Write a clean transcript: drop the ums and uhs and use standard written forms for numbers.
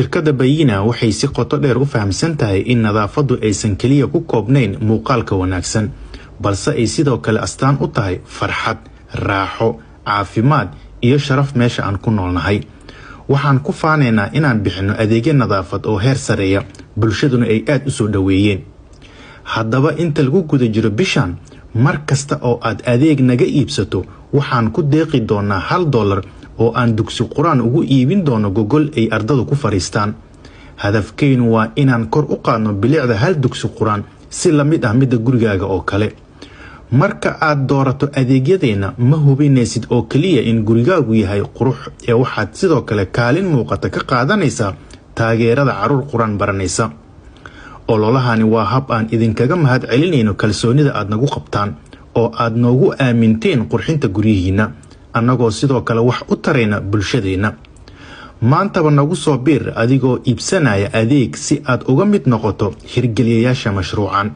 shirkadda Bayina waxay si qoto dheer u fahamsan tahay in nadaafadu aysan kaliya ku koobnayn muuqaalka wanaagsan balse ay sidoo kale astaan u tahay farxad, raaxo, caafimaad iyo sharaf meesha aan ku noolnahay. waxaan ku faaneynaa inaan bixino adeegyo nadaafad oo heer sareeya bulshaduna ay aad u soo dhaweeyeen. haddaba inta lagu guda jiro bishan mar kasta oo aad adeeg naga iibsato waxaan ku deeqi doonaa $1 oo aan dugsi quraan ugu iibin doono gogol ay ardadu ku fariistaan. hadafkeenu waa inaan kor u qaadno bilicda hal dugsi quraan si la mid ah midda gurigaaga oo kale. marka aad doorato adeegyadeena ma hubinaysid oo kaliya in gurigaagu yahay qurux ee waxaad sidoo kale kaalin muuqata ka qaadanaysaa taageerada caruur quraan baranaysa. ololahani waa hab aan idinkaga mahad celinayno kalsoonida aad nagu qabtaan oo aad noogu aaminteen qurxinta guryihiina annagoo sidoo kale wax u tarayna bulshadeena. maantaba nagu soo biir adigoo iibsanaya adeeg si aad uga mid noqoto hirgeliyayaasha mashruucan.